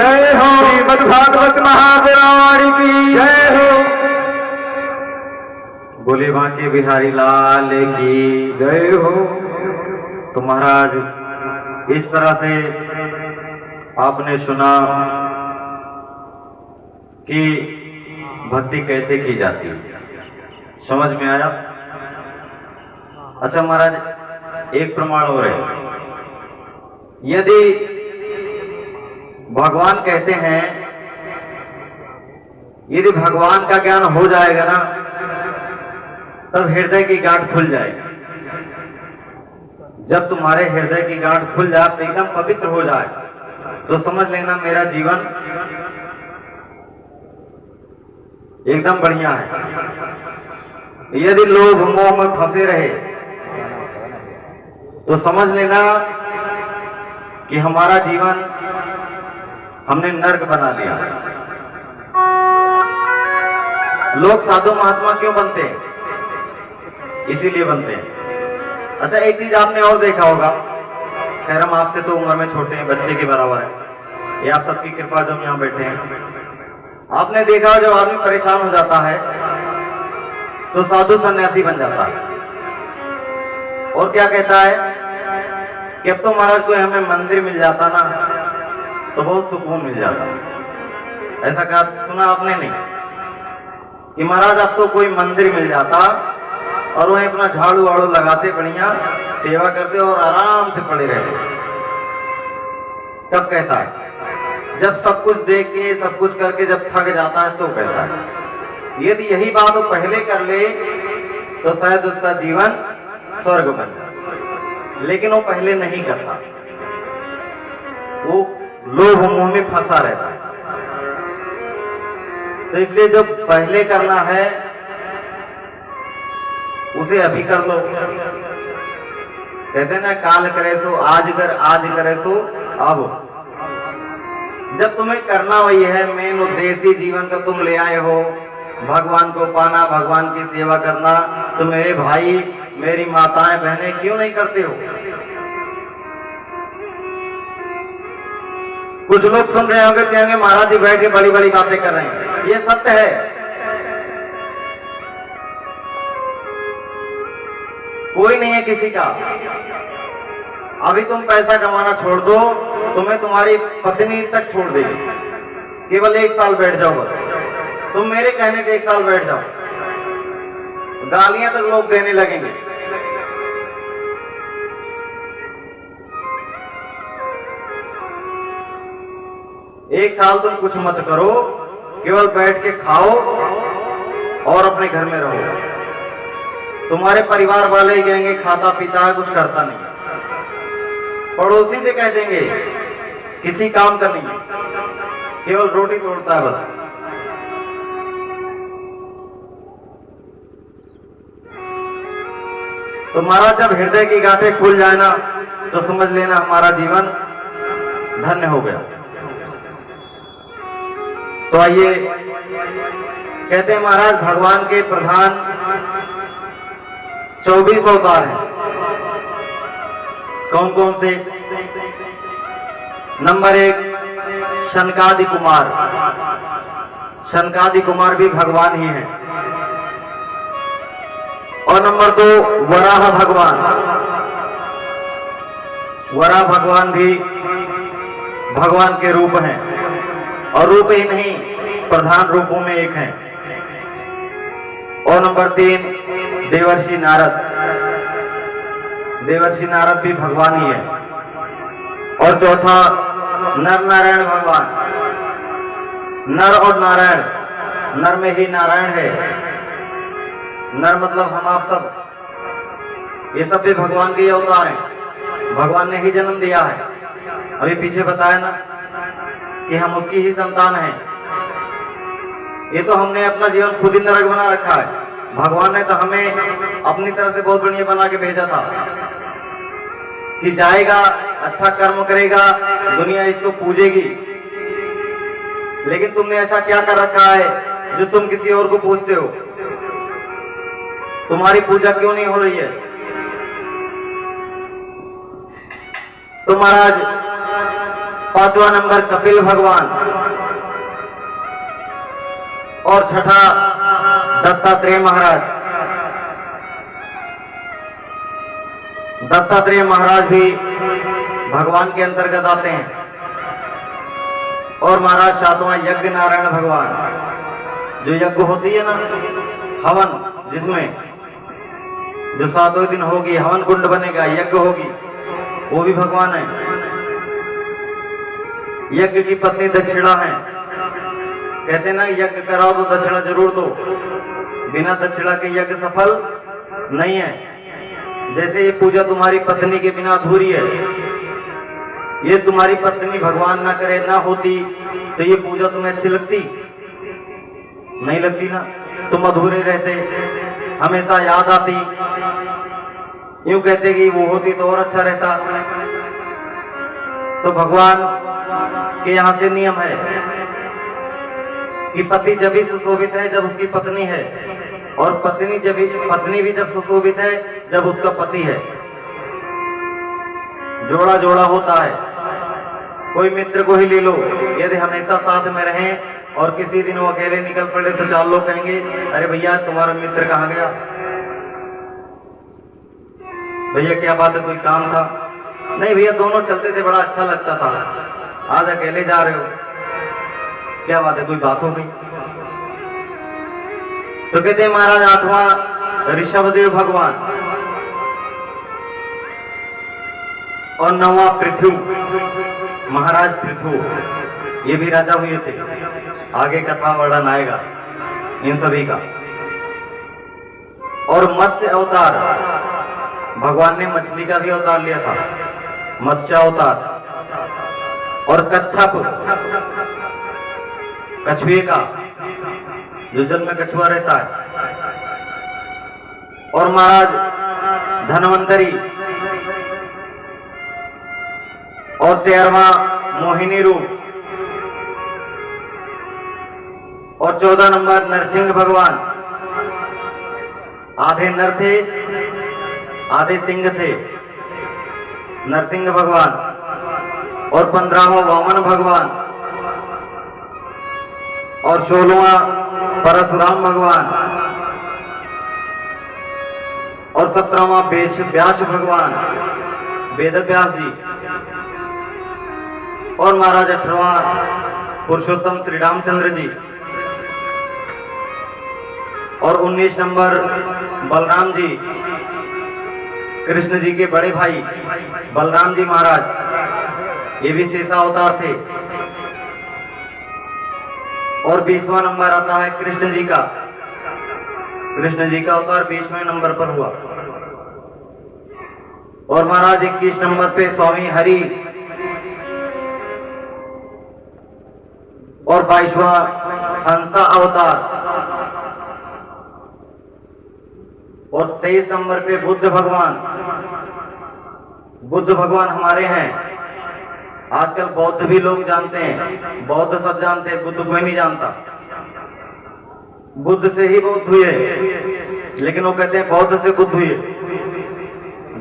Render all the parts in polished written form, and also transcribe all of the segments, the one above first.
जय हो। श्रीमद् भागवत महापुराण की जय हो। बोले बांके बिहारी लाल की जय हो। तो महाराज इस तरह से आपने सुना कि भक्ति कैसे की जाती है, समझ में आया? अच्छा महाराज, एक प्रमाण और है। यदि भगवान कहते हैं, यदि भगवान का ज्ञान हो जाएगा ना, तब हृदय की गांठ खुल जाएगी। जब तुम्हारे हृदय की गांठ खुल जाए, एकदम पवित्र हो जाए, तो समझ लेना मेरा जीवन एकदम बढ़िया है। यदि लोभ मोह में फंसे रहे तो समझ लेना कि हमारा जीवन हमने नर्क बना लिया। लोग साधु महात्मा क्यों बनते हैं? इसीलिए बनते हैं। अच्छा, एक चीज आपने और देखा होगा, खैर हम आपसे तो उम्र में छोटे हैं, बच्चे के बराबर है, ये आप सबकी कृपा जो हम यहाँ बैठे हैं। आपने देखा जब आदमी परेशान हो जाता है तो साधु सन्यासी बन जाता है और क्या कहता है कि अब तो महाराज कोई हमें मंदिर मिल जाता ना तो बहुत सुकून मिल जाता। ऐसा कहा सुना आपने? नहीं कि महाराज अब तो कोई मंदिर मिल जाता और वहीं अपना झाड़ू वाड़ू लगाते, बढ़िया सेवा करते और आराम से पड़े रहते। कब कहता है? जब सब कुछ देख के, सब कुछ करके जब थक जाता है तो कहता है। यदि यही बात वो पहले कर ले तो शायद उसका जीवन स्वर्ग बन जाए, लेकिन वो पहले नहीं करता, वो लोभ मोह में फंसा रहता है। तो इसलिए जो पहले करना है उसे अभी कर लो। कहते हैं ना, काल करे सो आज कर, आज करे सो अब। जब तुम्हें करना वही है, मेन उद्देश्य जीवन का तुम ले आए हो, भगवान को पाना, भगवान की सेवा करना, तो मेरे भाई मेरी माताएं बहनें क्यों नहीं करते हो? कुछ लोग सुन रहे होंगे, कहेंगे महाराज जी बैठ के बड़ी बड़ी बातें कर रहे हैं। ये सत्य है। कोई नहीं है किसी का। अभी तुम पैसा कमाना छोड़ दो, तुम्हें तुम्हारी पत्नी तक छोड़ देगी। केवल 1 साल बैठ जाओ बस। तुम मेरे कहने से 1 साल बैठ जाओ, गालियां तक लोग देने लगेंगे। एक साल तुम कुछ मत करो, केवल बैठ के खाओ और अपने घर में रहो। तुम्हारे परिवार वाले ही कहेंगे खाता पीता है, कुछ करता नहीं। पड़ोसी से कह देंगे किसी काम का नहीं, केवल रोटी तोड़ता है बस। तो महाराज जब हृदय की गांठें खुल जाए ना, तो समझ लेना हमारा जीवन धन्य हो गया। तो आइए, कहते हैं महाराज भगवान के प्रधान 24 अवतार हैं। कौन कौन से? नंबर 1 शनकादि कुमार। शनकादि कुमार भी भगवान ही हैं। और नंबर 2 वराह भगवान। वराह भगवान भी भगवान के रूप हैं, और रूप ही नहीं, प्रधान रूपों में एक हैं। और नंबर 3 देवर्षि नारद। देवर्षि नारद भी भगवान ही है। और चौथा नर नारायण भगवान। नर और नारायण, नर में ही नारायण है। नर मतलब हम आप सब, ये सब भी भगवान के अवतार हैं। भगवान ने ही जन्म दिया है। अभी पीछे बताया ना कि हम उसकी ही संतान हैं। ये तो हमने अपना जीवन खुद ही नरक बना रखा है। भगवान ने तो हमें अपनी तरफ से बहुत बढ़िया बना के भेजा था कि जाएगा, अच्छा कर्म करेगा, दुनिया इसको पूजेगी। लेकिन तुमने ऐसा क्या कर रखा है जो तुम किसी और को पूजते हो? तुम्हारी पूजा क्यों नहीं हो रही है? तो महाराज पांचवा नंबर कपिल भगवान और छठा दत्तात्रेय महाराज। दत्तात्रेय महाराज भी भगवान के अंतर्गत आते हैं। और महाराज सातवां यज्ञ नारायण भगवान, जो यज्ञ होती है ना हवन, जिसमें जो 7वें दिन होगी, हवन कुंड बनेगा, यज्ञ होगी, वो भी भगवान है। यज्ञ की पत्नी दक्षिणा है। कहते ना यज्ञ कराओ तो दक्षिणा जरूर दो, बिना दक्षिणा के यज्ञ सफल नहीं है। जैसे ये पूजा तुम्हारी पत्नी के बिना अधूरी है, ये तुम्हारी पत्नी भगवान ना करे ना होती तो ये पूजा तुम्हें अच्छी लगती नहीं लगती ना, तुम अधूरे रहते, हमेशा याद आती, यूं कहते कि वो होती तो और अच्छा रहता। तो भगवान के यहां से नियम है कि पति जब भी सुशोभित है जब उसकी पत्नी है, और पत्नी भी जब सुशोभित है जब उसका पति है। जोड़ा जोड़ा होता है। कोई मित्र को ही ले लो, यदि हमेशा साथ में रहें और किसी दिन वो अकेले निकल पड़े तो 4 लोग कहेंगे अरे भैया तुम्हारा मित्र कहाँ गया, भैया क्या बात है, कोई काम था? नहीं भैया दोनों चलते थे, बड़ा अच्छा लगता था, आज अकेले जा रहे हो, क्या बात है, कोई बात हो गई? तो कहते हैं महाराज 8वां ऋषभदेव भगवान और 9वां पृथु महाराज पृथु, ये भी राजा हुए थे। आगे कथा वर्णन आएगा इन सभी का। और मत्स्य अवतार, भगवान ने मछली का भी अवतार लिया था, मत्स्य अवतार। और कच्छप, कछुए का, जो जल में कछुआ रहता है। और महाराज धनवंतरी और 13वां मोहिनी रूप। और 14 नंबर नरसिंह भगवान, आधे नर थे आधे सिंह थे, नरसिंह भगवान। और 15वां वामन भगवान और 16वां परशुराम भगवान और 17वां व्यास भगवान, वेद व्यास जी। और महाराज 18वां पुरुषोत्तम श्री रामचंद्र जी। और 19 नंबर बलराम जी, कृष्ण जी के बड़े भाई बलराम जी महाराज, ये भी शेषा अवतार थे। और 20वां नंबर आता है कृष्ण जी का, कृष्ण जी का अवतार 20वें नंबर पर हुआ। और महाराज 21 नंबर पे स्वामी हरि। और 22वां हंसा अवतार। और 23 नंबर पे बुद्ध भगवान। बुद्ध भगवान हमारे हैं। आजकल बौद्ध भी लोग जानते हैं, बौद्ध सब जानते हैं, बुद्ध कोई नहीं जानता। बुद्ध से ही बौद्ध हुए, लेकिन वो कहते हैं बौद्ध से बुद्ध हुए,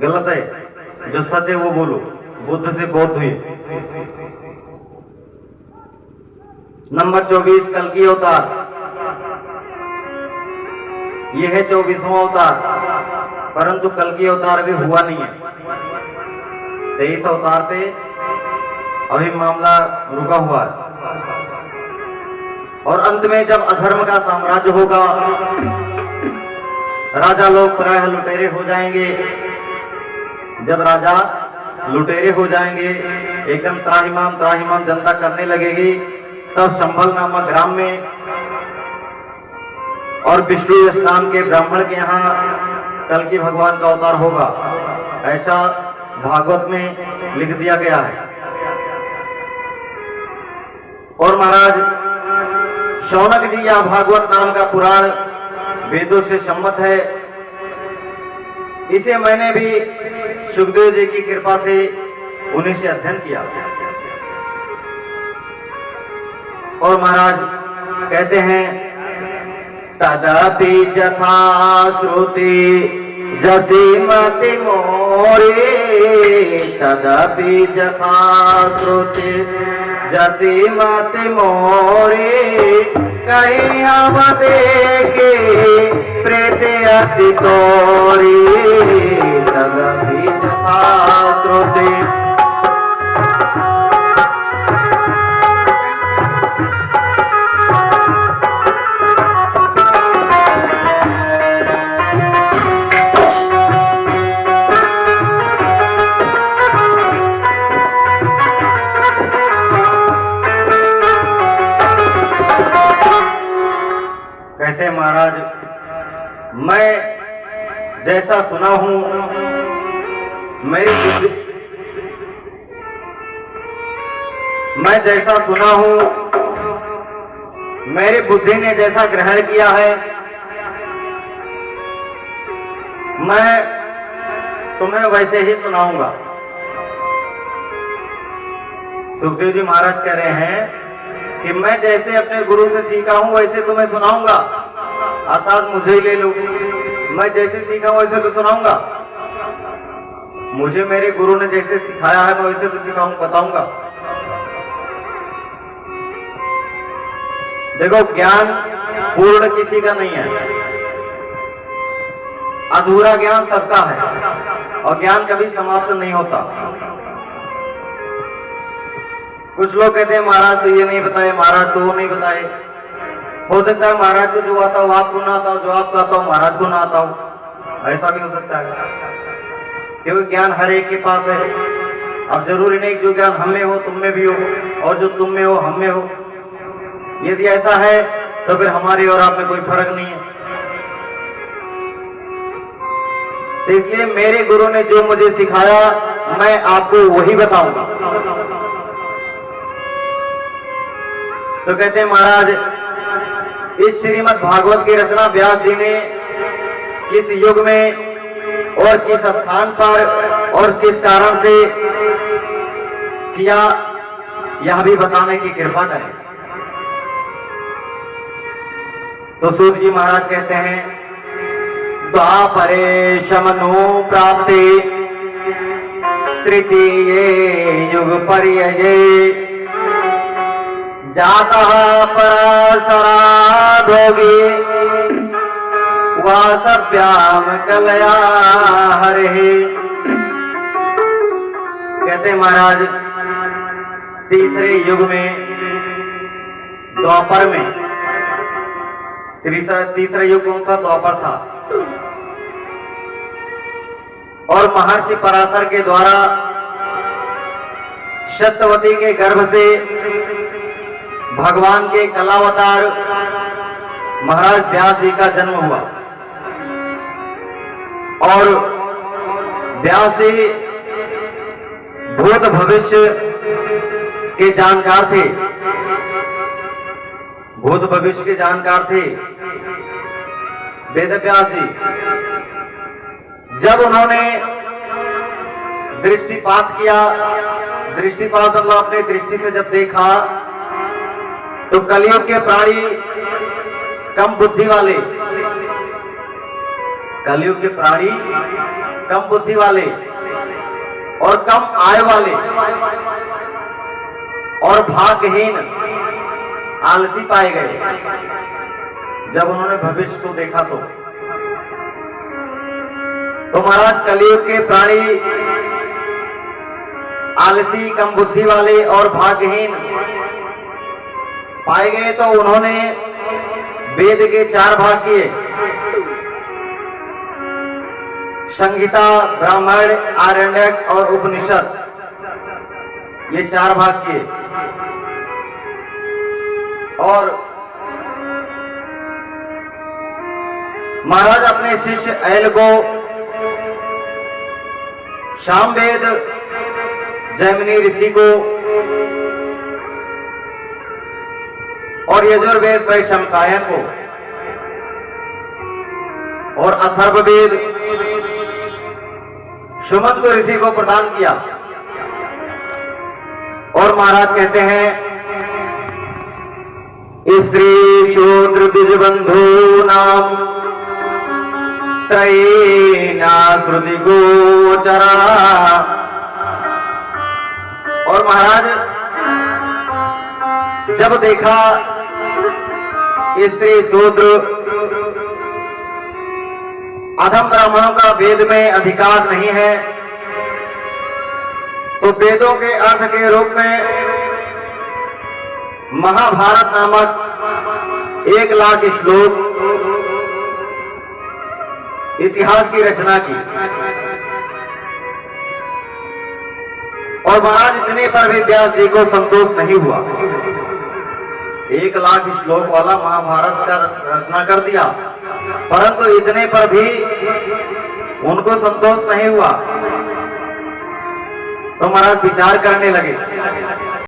गलत है। जो सच है वो बोलो, बुद्ध से बौद्ध हुए। नंबर 24 कल्कि अवतार, ये है 24वां अवतार, परंतु कल्कि अवतार अभी हुआ नहीं है। 23 अवतार पे अभी मामला रुका हुआ है। और अंत में जब अधर्म का साम्राज्य होगा, राजा लोग प्रायः लुटेरे हो जाएंगे। जब राजा लुटेरे हो जाएंगे, एकदम त्राहिमाम जनता करने लगेगी, तब संभल नामक ग्राम में और विष्णु स्नान के ब्राह्मण के यहाँ कल्कि भगवान का अवतार होगा, ऐसा भागवत में लिख दिया गया है। और महाराज शौनक जी, यह भागवत नाम का पुराण वेदों से सम्मत है। इसे मैंने भी सुखदेव जी की कृपा से उन्हीं से अध्ययन किया। और महाराज कहते हैं तदपि यथा श्रुति जसी मति मोरे तदपि जथा श्रुति जसी मत मोरे कहीं हम देखे प्रेत अति तोरी तदपि जथा श्रुति कहते हैं महाराज, मैं जैसा सुना हूं मैं जैसा सुना हूं मेरी बुद्धि ने जैसा ग्रहण किया है, मैं तुम्हें वैसे ही सुनाऊंगा। सुखदेव जी महाराज कह रहे हैं कि मैं जैसे अपने गुरु से सीखा हूं वैसे तुम्हें सुनाऊंगा, अर्थात मुझे ही ले लो, मैं जैसे सीखा हूं वैसे तो सुनाऊंगा। मुझे मेरे गुरु ने जैसे सिखाया है मैं वैसे तो सिखाऊं, बताऊंगा। देखो, ज्ञान पूर्ण किसी का नहीं है, अधूरा ज्ञान सबका है और ज्ञान कभी समाप्त नहीं होता। कुछ लोग कहते हैं महाराज तो ये नहीं बताए, महाराज तो वो नहीं बताए। हो सकता है महाराज को जो आता हो आपको ना आता हो, जो आपको आता हो महाराज को ना आता हो, ऐसा भी हो सकता है, क्योंकि ज्ञान हर एक के पास है। अब जरूरी नहीं जो ज्ञान हम में हो तुम में भी हो, और जो तुम में हो हम में हो। यदि ऐसा है तो फिर हमारे और आप में कोई फर्क नहीं है। तो इसलिए मेरे गुरु ने जो मुझे सिखाया मैं आपको वही बताऊंगा। तो कहते हैं महाराज, इस श्रीमद् भागवत की रचना व्यास जी ने किस युग में और किस स्थान पर और किस कारण से किया, यह भी बताने की कृपा करें। तो सूत जी महाराज कहते हैं, द्वापरे शमनु प्राप्ते तृतीये युग पर्यये जाता परासराधोगी वासभ्याम कलया हरे। कहते हैं महाराज, तीसरे युग में, द्वापर में, तीसरा युग कौन सा? द्वापर था। और महर्षि पराशर के द्वारा सत्यवती के गर्भ से भगवान के कलावतार महाराज व्यास जी का जन्म हुआ। और व्यास जी भूत भविष्य के जानकार थे, भूत भविष्य के जानकार थे वेद व्यास जी। जब उन्होंने दृष्टिपात किया, दृष्टिपात मतलब अपने दृष्टि से जब देखा, तो कलयुग के प्राणी कम बुद्धि वाले, कलयुग के प्राणी कम बुद्धि वाले और कम आय वाले और भाग्यहीन आलसी पाए गए। जब उन्होंने भविष्य को देखा तो महाराज कलयुग के प्राणी आलसी, कम बुद्धि वाले और भाग्यहीन पाए गए, तो उन्होंने वेद के 4 भाग किए, संहिता, ब्राह्मण, आरण्यक और उपनिषद, ये 4 भाग किए। और महाराज अपने शिष्य ऐल को सामवेद, जैमिनी ऋषि को और यजुर्वेद वैशंपायन को और अथर्ववेद सुमंत ऋषि को प्रदान किया। और महाराज कहते हैं, स्त्री शूद्र द्विज बंधु नाम त्रयी ना श्रुति गोचरा। और महाराज जब देखा स्त्री शूद्र अधम ब्राह्मणों का वेद में अधिकार नहीं है, तो वेदों के अर्थ के रूप में महाभारत नामक 1 लाख श्लोक इतिहास की रचना की। और महाराज इतने पर भी व्यास जी को संतोष नहीं हुआ। 1 लाख श्लोक वाला महाभारत का रचना कर दिया, परंतु इतने पर भी उनको संतोष नहीं हुआ। तो महाराज विचार करने लगे।